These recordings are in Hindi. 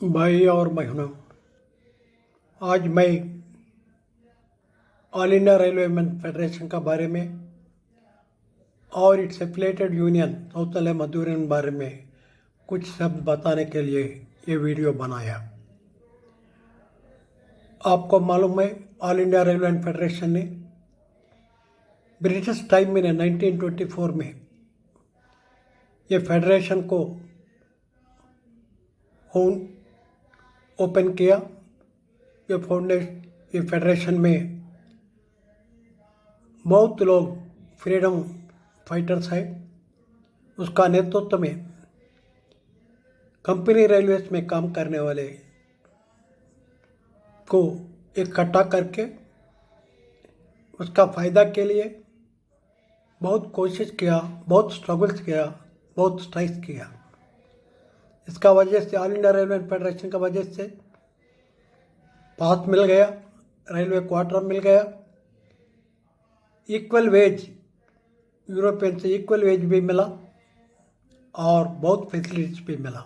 भाई और बहनों, आज मैं all India railway man federation का बारे में और इट्स एफिलेटेड यूनियन सौतल मजदूरियन बारे में कुछ शब्द बताने के लिए ये वीडियो बनाया। आपको मालूम है, all India railway man federation ने ब्रिटिश टाइम में 1924 में ये फेडरेशन को ओपन किया। ये फेडरेशन में बहुत लोग फ्रीडम फाइटर्स हैं। उसका नेतृत्व में कंपनी रेलवेज में काम करने वाले को इकट्ठा करके उसका फ़ायदा के लिए बहुत कोशिश किया, बहुत स्ट्रगल्स किया, बहुत स्ट्राइक्स किया। इसका वजह से ऑल इंडिया रेलवे फेडरेशन का वजह से पास मिल गया, रेलवे क्वार्टर मिल गया, इक्वल वेज यूरोपियन से इक्वल वेज भी मिला और बहुत फैसिलिटीज भी मिला।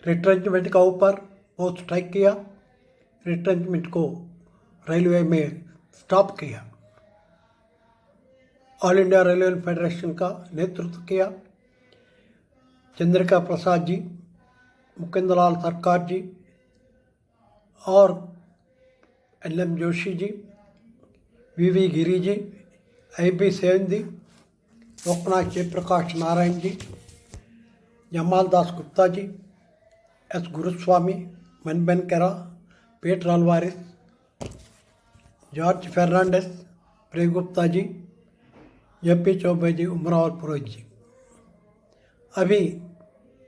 रिट्रेंचमेंट का ऊपर बहुत स्ट्राइक किया, रिट्रेंचमेंट को रेलवे में स्टॉप किया। ऑल इंडिया रेलवे फेडरेशन का नेतृत्व किया चंद्रिका प्रसाद जी, मुकुंद लाल सरकार जी और LM. Joshi ji, V Giri ji, I.B. Sen ji, Loknath Jayaprakash Narayan ji, Jamal Das Gupta ji, S. Guruswamy, Manben Kera, Peter Alvares, George Fernandes, प्रिय गुप्ता जी, J.P. चौबे जी, उमराव पुरोहित जी। अभी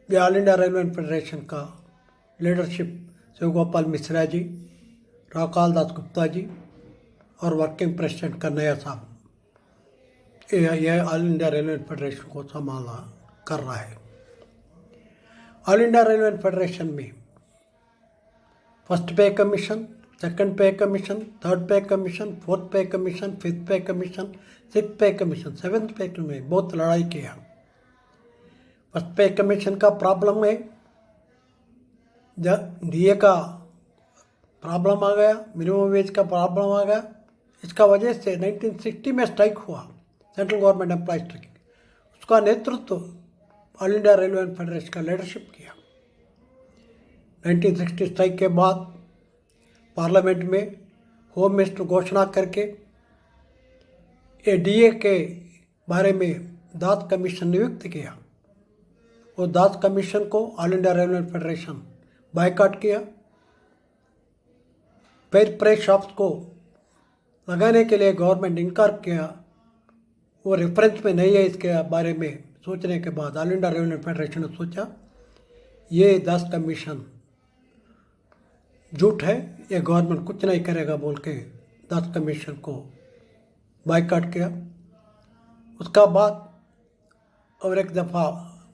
ऑल इंडिया रेलवे फेडरेशन का लीडरशिप शिवगोपाल मिश्रा जी, राकाल दास गुप्ता जी और वर्किंग प्रेसिडेंट कन्हैया साहब, यह ऑल इंडिया रेलवे फेडरेशन को संभाला कर रहा है। ऑल इंडिया रेलवे फेडरेशन में फर्स्ट पे कमीशन, सेकंड पे कमीशन, थर्ड पे कमीशन, फोर्थ पे कमीशन, फिफ्थ पे कमीशन, सिक्स पे कमीशन, सेवन्थ पे कमीशन बहुत लड़ाई किया। फर्स्ट पे कमीशन का प्रॉब्लम है, डीए का प्रॉब्लम आ गया, मिनिमम वेज का प्रॉब्लम आ गया। इसका वजह से 1960 में स्ट्राइक हुआ, सेंट्रल गवर्नमेंट एम्प्लॉय स्ट्राइक। उसका नेतृत्व ऑल इंडिया रेलवे फेडरेशन का लीडरशिप किया। 1960 स्ट्राइक के बाद पार्लियामेंट में होम मिनिस्टर घोषणा करके ये डीए के बारे में दास कमीशन नियुक्त किया। वो दास कमीशन को all India railway federation boycott किया। फिर प्रेस शॉप्स को लगाने के लिए गवर्नमेंट इनकार किया। वो रेफरेंस में नहीं है। इसके बारे में सोचने के बाद ऑल इंडिया रेलवे फेडरेशन ने सोचा ये दास कमीशन झूठ है, ये गवर्नमेंट कुछ नहीं करेगा बोल के दास कमीशन को बायकॉट किया। उसका बाद और एक दफ़ा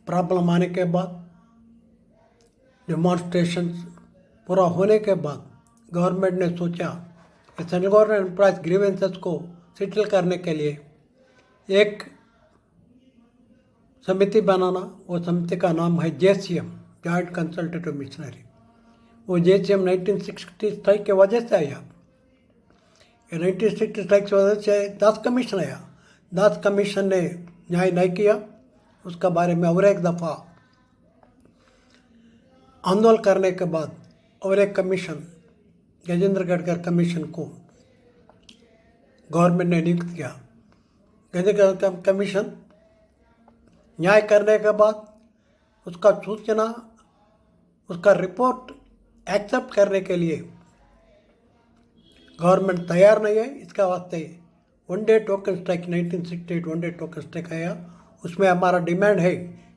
प्रॉब्लम आने के बाद, डेमोन्स्ट्रेशन पूरा होने के बाद गवर्नमेंट ने सोचा कि सेंट्रल गवर्नमेंट एम्प्लॉयज ग्रीवेंसेस को सेटल करने के लिए एक समिति बनाना। वो समिति का नाम है JCM, जॉइंट कंसल्टेटिव मिशनरी। वो JCM 1960 स्ट्राइक के वजह से आया। 1960 स्ट्राइक की वजह से दास कमीशन आया। दास कमीशन ने न्याय नहीं किया। उसका बारे में और एक दफ़ा आंदोलन करने के बाद और एक कमीशन, गजेंद्र गडकर कमीशन को गवर्नमेंट ने नियुक्त किया। गजेंद्र गडकर कमीशन न्याय करने के बाद उसका सूचना, उसका रिपोर्ट एक्सेप्ट करने के लिए गवर्नमेंट तैयार नहीं है। इसका वास्ते one day token strike 1968 one day token strike आया। उसमें हमारा डिमांड है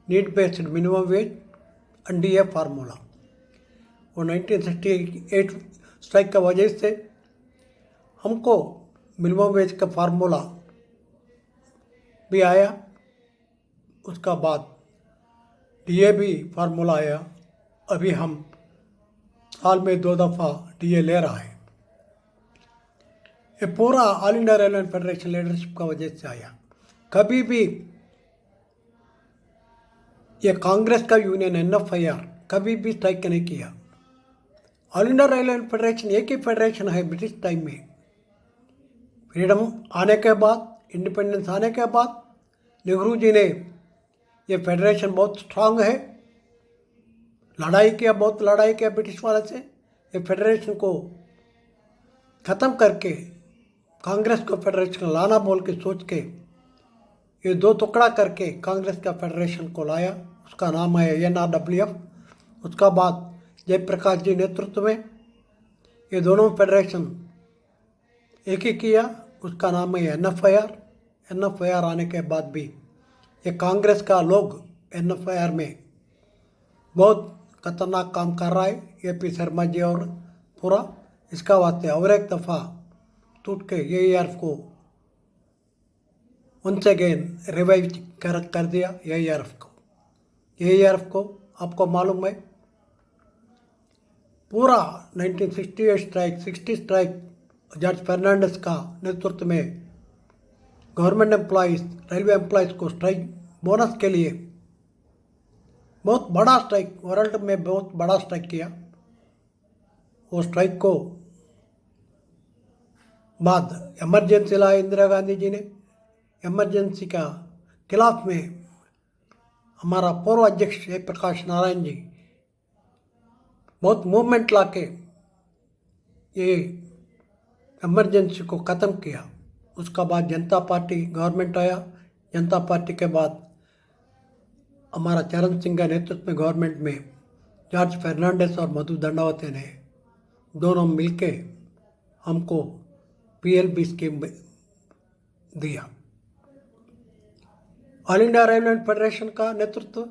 need based minimum wage and DA formula. वो 1968 स्ट्राइक का वजह से हमको मिनिमम वेज का फार्मूला भी आया। उसका बाद डीए भी फार्मूला आया। अभी हम साल में 2 दफ़ा डीए ले रहा है। ये पूरा all India railway federation leadership का वजह से आया। कभी भी ये कांग्रेस का यूनियन NFIR कभी भी स्ट्राइक नहीं किया। ऑल इंडिया रेलवे फेडरेशन एक ही फेडरेशन है ब्रिटिश टाइम में। फ्रीडम आने के बाद, इंडिपेंडेंस आने के बाद नेहरू जी ने ये फेडरेशन बहुत स्ट्रांग है, लड़ाई किया, बहुत लड़ाई किया ब्रिटिश वाले से। ये फेडरेशन को ख़त्म करके कांग्रेस को फेडरेशन लाना बोल के सोच के ये दो टुकड़ा करके कांग्रेस का फेडरेशन को लाया। उसका नाम है NRWF। उसका बाद जयप्रकाश जी नेतृत्व में ये दोनों फेडरेशन एक ही किया। उसका नाम है NFIR। NFIR आने के बाद भी ये कांग्रेस का लोग NFIR में बहुत खतरनाक काम कर रहा है। AP शर्मा जी और पूरा इसका वास्ते और एक दफ़ा टूट के AARF को उनसे अगेन रिवाइव कर दिया। AARF को आपको मालूम है पूरा 1968 स्ट्राइक, 60 स्ट्राइक जॉर्ज फर्नांडिस का नेतृत्व में गवर्नमेंट एम्प्लॉइज़, रेलवे एम्प्लॉइज़ को स्ट्राइक बोनस के लिए बहुत बड़ा स्ट्राइक, वर्ल्ड में बहुत बड़ा स्ट्राइक किया। वो स्ट्राइक को बाद इमरजेंसी लाया इंदिरा गांधी जी ने। इमरजेंसी का खिलाफ में हमारा पूर्व अध्यक्ष जयप्रकाश नारायण जी बहुत मूवमेंट लाके ये इमरजेंसी को ख़त्म किया। उसका बाद जनता पार्टी गवर्नमेंट आया। जनता पार्टी के बाद हमारा चरण सिंह के नेतृत्व में गवर्नमेंट में जॉर्ज फर्नांडिस और मधु दंडावते ने दोनों मिलके हमको PLB स्कीम दिया। ऑल इंडिया रेलवे फेडरेशन का नेतृत्व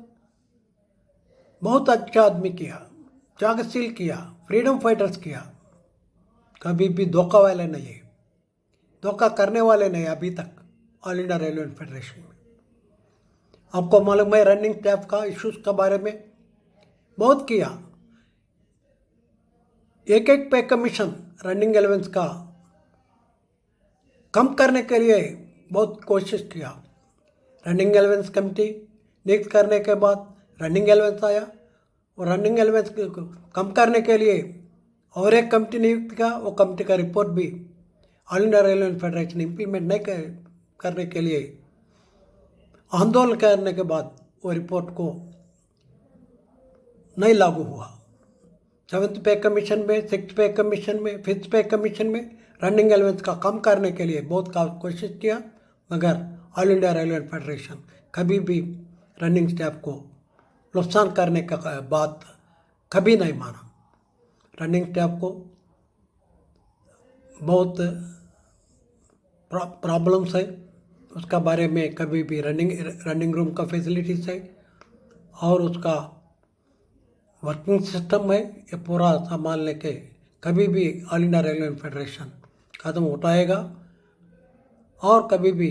बहुत अच्छा आदमी किया, त्यागशील किया, फ्रीडम फाइटर्स किया। कभी भी धोखा वाले नहीं है, धोखा करने वाले नहीं अभी तक ऑल इंडिया रेलवे फेडरेशन में। आपको मालूम है रनिंग स्टाफ का इश्यूज के बारे में बहुत किया। एक पे कमीशन रनिंग एलेवेंस का कम करने के लिए बहुत कोशिश किया। रनिंग एलेवेंस कमेटी नियुक्त करने के बाद रनिंग एलेवेंस आया और रनिंग एलेवेंस कम करने के लिए और एक कमेटी नियुक्त किया। वो कमेटी का रिपोर्ट भी all India railway federation implement नहीं करने के लिए आंदोलन करने के बाद वो रिपोर्ट को नहीं लागू हुआ। 7th पे कमीशन में, 6th पे कमीशन में, 5th पे कमीशन में रनिंग एलेवेंस का कम करने के लिए बहुत कोशिश किया, मगर ऑल इंडिया रेलवे फेडरेशन कभी भी रनिंग स्टाफ को नुकसान करने का बात कभी नहीं माना। रनिंग स्टाफ को बहुत प्रॉब्लम्स है, उसका बारे में कभी भी रनिंग रूम का फैसिलिटीज़ है और उसका वर्किंग सिस्टम है, ये पूरा संभालने के कभी भी ऑल इंडिया रेलवे फेडरेशन कदम उठाएगा। और कभी भी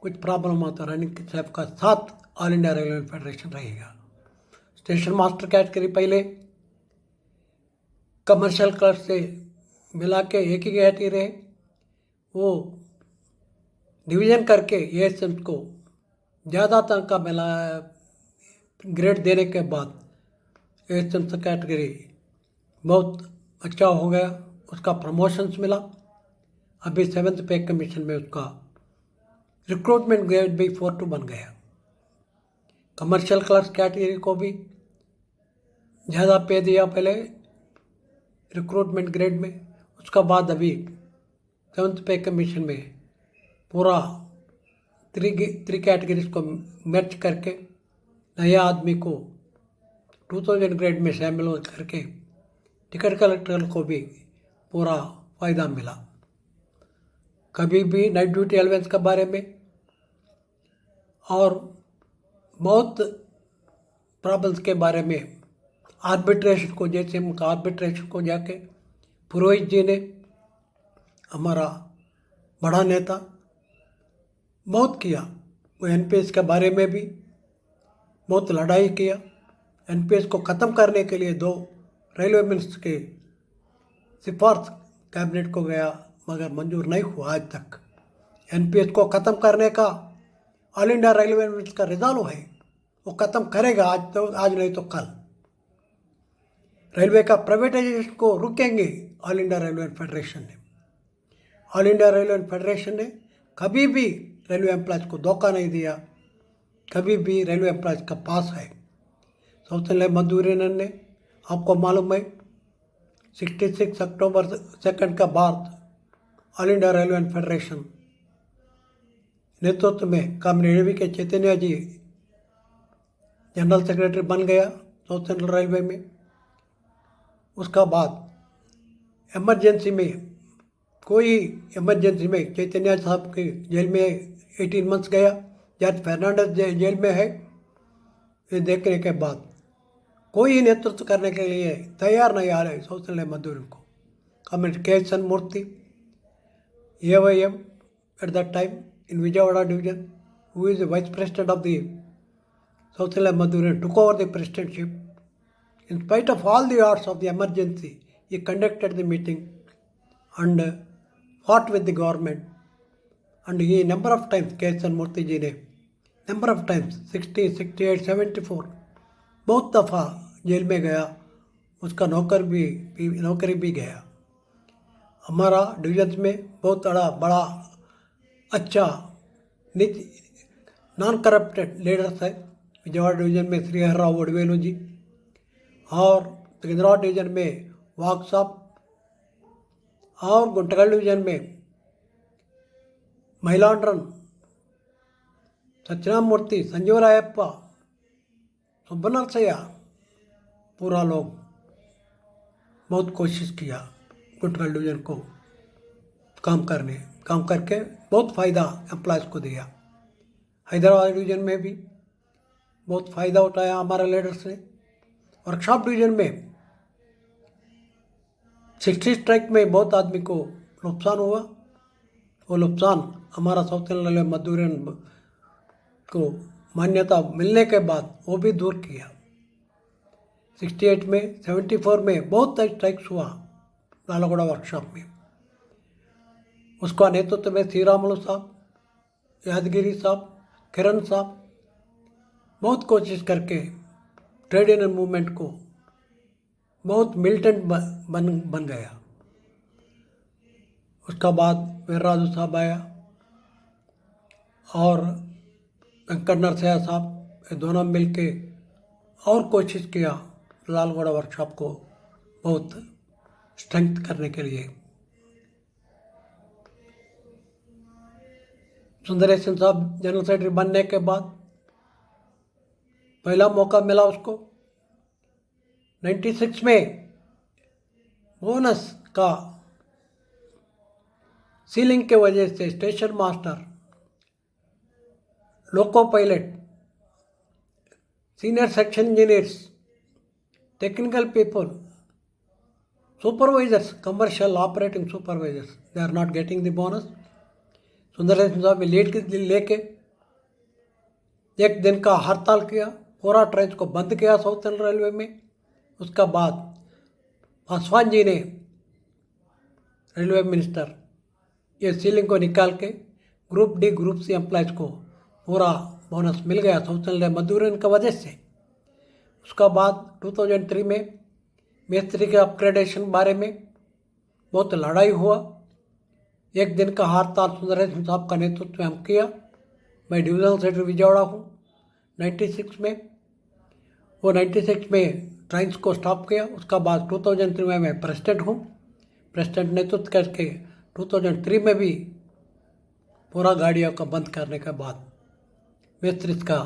कुछ प्रॉब्लम हो तो रनिंग स्टाफ का साथ ऑल इंडिया रेलवे फेडरेशन रहेगा। स्टेशन मास्टर कैटेगरी पहले कमर्शियल क्लर्क से मिला के एक ही कैटेगरी रहे, वो डिवीज़न करके ASMs को ज़्यादातर का मिला ग्रेड देने के बाद ASMs कैटेगरी बहुत अच्छा हो गया, उसका प्रमोशंस मिला। अभी 7th पे कमीशन में उसका रिक्रूटमेंट ग्रेड भी 4-2 बन गया। कमर्शियल क्लर्क कैटेगरी को भी ज़्यादा पे दिया पहले रिक्रूटमेंट ग्रेड में, उसका बाद अभी 7th पे कमीशन में पूरा 3 कैटेगरीज को मर्ज करके नया आदमी को 2000 ग्रेड में शामिल करके टिकट कलेक्टर को भी पूरा फ़ायदा मिला। कभी भी नाइट ड्यूटी एलेवेंस के बारे में और बहुत प्रॉब्लम्स के बारे में आर्बिट्रेशन को, जैसे उनका आर्बिट्रेशन को जाके पुरोहित जी ने, हमारा बड़ा नेता, बहुत किया। वो NPS के बारे में भी बहुत लड़ाई किया। NPS को ख़त्म करने के लिए 2 रेलवे मिनिस्टर के सिफारिश कैबिनेट को गया, मगर मंजूर नहीं हुआ आज तक। NPS को ख़त्म करने का ऑल इंडिया रेलवे मिनिस्टर का रिजॉल्व है, वो ख़त्म करेगा आज नहीं तो कल। रेलवे का प्राइवेटाइजेशन को रुकेंगे ऑल इंडिया रेलवे फेडरेशन ने। ऑल इंडिया रेलवे फेडरेशन ने कभी भी रेलवे एम्प्लॉयज़ को धोखा नहीं दिया, कभी भी रेलवे एम्प्लॉयज़ का पास है। साउथ इंडिया मजदूर यूनियन ने, आपको मालूम है, 66 अक्टूबर 2 का बाद ऑल इंडिया रेलवे फेडरेशन नेतृत्व में कामरेड के चैतन्य जी जनरल सेक्रेटरी बन गया साउथ सेंट्रल रेलवे में। उसका बाद इमरजेंसी में, कोई इमरजेंसी में चैतन्य साहब के जेल में 18 मंथ्स गया, जॉर्ज फर्नांडिस जेल में है। ये देखने के बाद कोई नेतृत्व करने के लिए तैयार नहीं आ रहे साउथ इंडिया मजदूरों को। Comment K S Murthy AYM at that time in Vijayawada division, who is the vice president of the South India Madhur, took over the presidentship. In spite of all the odds of the emergency, he conducted the meeting and fought with the government. And he number of times, K.S. Murthy ji ने number of times 60, 68, 74 बहुत दफ़ा जेल में गया, उसका नौकरी भी गया। हमारा डिवीजन में बहुत बड़ा अच्छा नीति नॉन करप्टेड लीडर्स है। विजयवाड़ा डिवीजन में श्री हर राव वडवेलू जी, और सिकंदराबाद डिवीजन में वाघ साहब, और गुंटकल डिवीजन में महिलांड्रन सत्यनामूर्ति, संजीव रायप्पा, सुब्बनरसैया, पूरा लोग बहुत कोशिश किया गुंटकल डिवीजन को काम करके बहुत फ़ायदा एम्प्लॉयज़ को दिया। हैदराबाद डिवीज़न में भी बहुत फ़ायदा उठाया हमारे लीडर्स ने। वर्कशॉप डिवीज़न में 60 स्ट्राइक में बहुत आदमी को नुकसान हुआ। वो नुकसान हमारा साउथ इंडियन मजदूर को मान्यता मिलने के बाद वो भी दूर किया। 68 में, 74 में बहुत स्ट्राइक्स हुआ लालागुड़ा वर्कशॉप में। उसका नेतृत्व में श्री रामुलु साहब, यादगिरी साहब, किरण साहब बहुत कोशिश करके ट्रेड यूनियन मूवमेंट को बहुत मिलिटेंट बन गया। उसका बाद वीरराजू साहब आया और वेंकट नरसैया साहब, ये दोनों मिलके और कोशिश किया लालगुड़ा वर्कशॉप को बहुत स्ट्रेंथ करने के लिए। सुंदरेशन साहब जनरल सेक्रेटरी बनने के बाद पहला मौका मिला उसको 96 में बोनस का सीलिंग के वजह से station master, loco pilot, senior section engineers, technical people, supervisors, commercial operating supervisors, they are not getting the bonus. Sundaresan साहब ने लेके एक दिन का हड़ताल किया, पूरा ट्रेन को बंद किया साउथ सेंट्रल रेलवे में। उसका बाद पासवान जी ने, रेलवे मिनिस्टर, ये सीलिंग को निकाल के group D group C employees को पूरा बोनस मिल गया साउथ सेंट्रल मजदूर की वजह से। उसका बाद 2003 में मिस्त्री के अपग्रेडेशन बारे में बहुत लड़ाई हुआ। एक दिन का हड़ताल सुंदरेशन साहब का नेतृत्व में हम किया। मैं डिविजनल सेक्रेटरी विजयवाड़ा हूँ 96 में। वो 96 में ट्रेन्स को स्टॉप किया। उसका बाद 2003 में मैं प्रेसिडेंट हूँ। प्रेसिडेंट नेतृत्व करके 2003 में भी पूरा गाड़ियों को बंद करने के बाद मिस्त्री का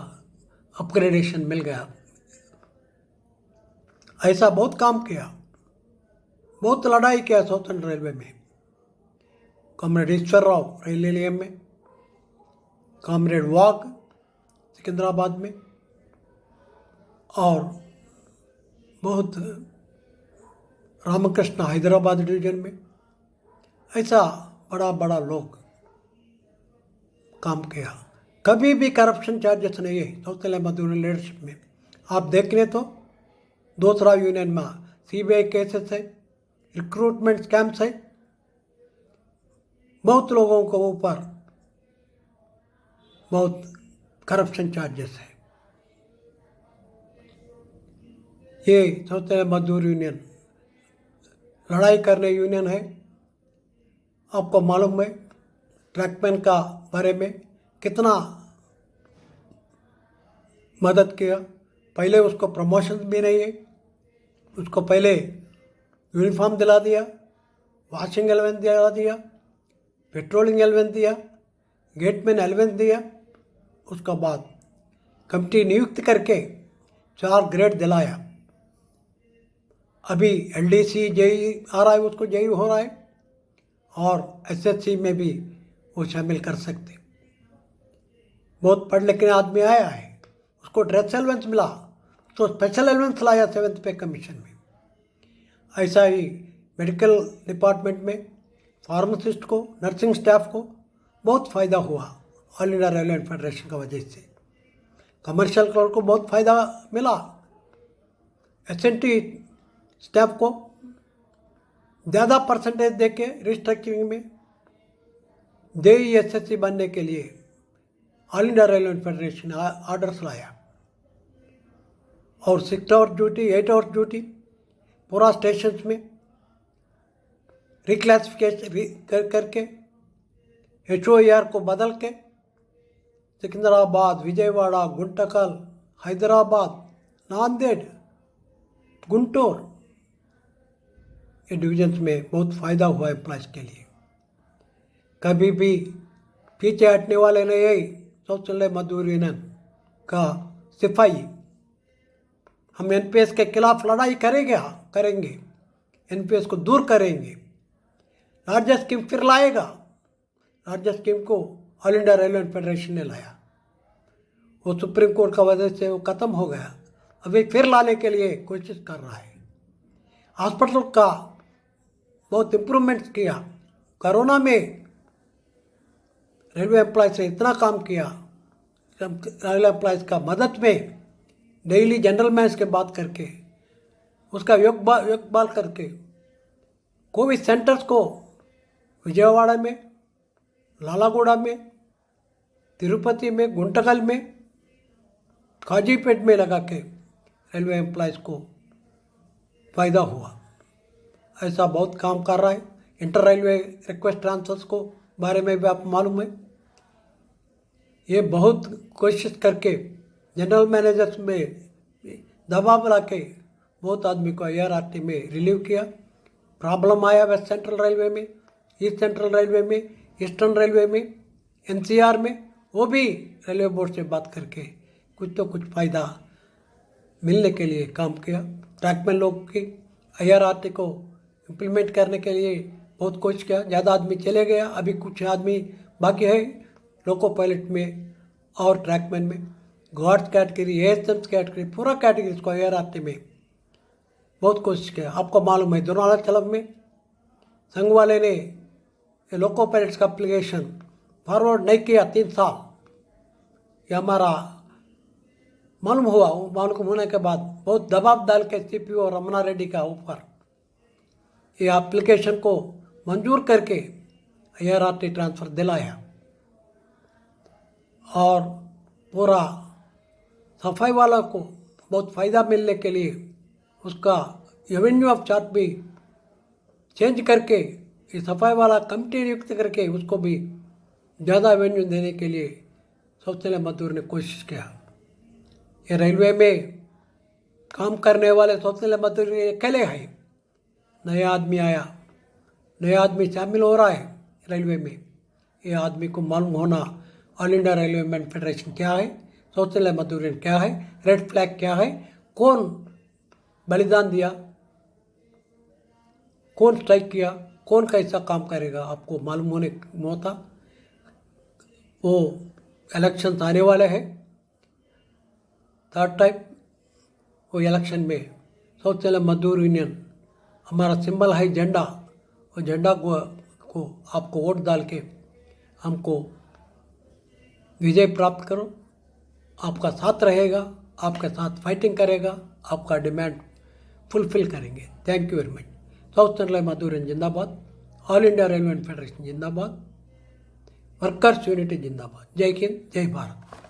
अपग्रेडेशन मिल गया। ऐसा बहुत काम किया, बहुत लड़ाई किया साउथ सेंट्रल रेलवे में। कॉमरेड ईश्वर राव रेलवे नियम में, कॉमरेड वाघ सिकंदराबाद में, और बहुत रामकृष्ण हैदराबाद डिवीजन में। ऐसा बड़ा लोग काम किया। कभी भी करप्शन चार्जेस नहीं है साउथ इंडियन मजदूर लीडरशिप में। आप देखने तो दूसरा यूनियन में CBI केसेस है, रिक्रूटमेंट स्कैम्स है, बहुत लोगों को ऊपर बहुत करप्शन चार्जेस है। ये सौतेले मजदूर यूनियन लड़ाई करने यूनियन है। आपको मालूम है ट्रैकमैन का बारे में कितना मदद किया। पहले उसको प्रमोशन भी नहीं है, उसको पहले यूनिफॉर्म दिला दिया, वॉशिंग एलेवेंस दिला दिया, पेट्रोलिंग एलेवेंस दिया, गेटमैन एलेवेंस दिया। उसका बाद कमिटी नियुक्त करके 4 ग्रेड दिलाया। अभी एलडीसी जेई आ रहा है, उसको जेई हो रहा है, और एसएससी में भी वो शामिल कर सकते। बहुत पढ़ लिखे आदमी आया है, उसको ड्रेस एलेवेंस मिला तो स्पेशल एलेवेंस लाया 7th पे कमीशन में। ऐसा ही मेडिकल डिपार्टमेंट में फार्मासिस्ट को, नर्सिंग स्टाफ को बहुत फ़ायदा हुआ ऑल इंडिया रेलवे फेडरेशन की वजह से। कमर्शियल क्लर्क को बहुत फ़ायदा मिला। एसएनटी स्टाफ को ज़्यादा परसेंटेज देके रिस्ट्रक्चरिंग में जेई एसएससी बनने के लिए all India railway federation orders लाया। और 6 आवर ड्यूटी, 8 आवर ड्यूटी पूरा स्टेशन में रिक्लासिफिकेशन करके HOAR को बदल के सिकंदराबाद, विजयवाड़ा, गुंटकल, हैदराबाद, नांदेड़, गुंटूर, ये डिविजन्स में बहुत फ़ायदा हुआ एम्प्लॉयज़ के लिए। कभी भी पीछे हटने वाले नहीं है। सौतेले मजदूर यूनियन का सिपाही हम एनपीएस के खिलाफ लड़ाई करेंगे, एनपीएस को दूर करेंगे। लार्जेस्ट स्कीम फिर लाएगा। लार्जेस्ट स्कीम को ऑल इंडिया रेलवे फेडरेशन ने लाया, वो सुप्रीम कोर्ट का वजह से वो ख़त्म हो गया। अभी फिर लाने के लिए कोशिश कर रहा है। हॉस्पिटल का बहुत इम्प्रूवमेंट्स किया। कोरोना में रेलवे एम्प्लॉयज़ से इतना काम किया, रेलवे एम्प्लॉयज़ का मदद में डेली जनरल मैनेज के बात करके उसका योगबाल करके कोविड सेंटर्स को विजयवाड़ा में, लालागुड़ा में, तिरुपति में, गुंटकल में, काजीपेट में लगा के रेलवे एम्प्लॉयज़ को फ़ायदा हुआ। ऐसा बहुत काम कर रहा है। इंटर रेलवे रिक्वेस्ट ट्रांसफर्स को बारे में भी आपको मालूम है। ये बहुत कोशिश करके जनरल मैनेजर्स में दबाव ला के बहुत आदमी को ARRT में रिलीव किया। प्रॉब्लम आया वेस्ट सेंट्रल रेलवे में, ईस्ट सेंट्रल रेलवे में, ईस्टर्न रेलवे में, NCR में, वो भी रेलवे बोर्ड से बात करके कुछ तो कुछ फ़ायदा मिलने के लिए काम किया। ट्रैकमैन लोग की ARRT को इम्प्लीमेंट करने के लिए बहुत कोशिश किया। ज़्यादा आदमी चले गया, अभी कुछ आदमी बाकी है लोको पायलट में और ट्रैकमैन में। गार्ड्स कैटेगरी, ASMs कैटेगरी, पूरा कैटेगरीज को ARRT में बहुत कोशिश किया। आपको मालूम है दोनालाचलम में संघ वाले ने ये लोको पायलट्स का एप्लीकेशन फॉरवर्ड नहीं किया 3 साल। ये हमारा मालूम हुआ। मालूम होने के बाद बहुत दबाव डाल के CPO रमना रेड्डी का ऊपर ये एप्लीकेशन को मंजूर करके ARRT ट्रांसफ़र दिलाया। और पूरा सफाई वाला को बहुत फ़ायदा मिलने के लिए उसका रेवेन्यू ऑफ चार्ट भी चेंज करके ये सफाई वाला कमिटी नियुक्त करके उसको भी ज़्यादा रेवेन्यू देने के लिए सौतेले मजदूर ने कोशिश किया। ये रेलवे में काम करने वाले सौतेले मजदूर अकेले हैं। नया आदमी आया, नया आदमी शामिल हो रहा है रेलवे में। ये आदमी को मालूम होना all India railway man federation क्या है, सौतेले मजदूर यूनियन क्या है, रेड फ्लैग क्या है, कौन बलिदान दिया, कौन स्ट्राइक किया, कौन कैसा काम करेगा, आपको मालूम होने होता। वो इलेक्शन आने वाले हैं 3rd टाइम। वो इलेक्शन में सौतेले मजदूर यूनियन हमारा सिंबल है झंडा। वो झंडा को आपको वोट डाल के हमको विजय प्राप्त करो। आपका साथ रहेगा, आपके साथ फाइटिंग करेगा, आपका डिमांड फुलफिल करेंगे। Thank you very much. सौतेले मजदूर यूनियन जिंदाबाद, ऑल इंडिया रेलवे फेडरेशन जिंदाबाद, वर्कर्स यूनिटी जिंदाबाद। जय हिंद, जय भारत।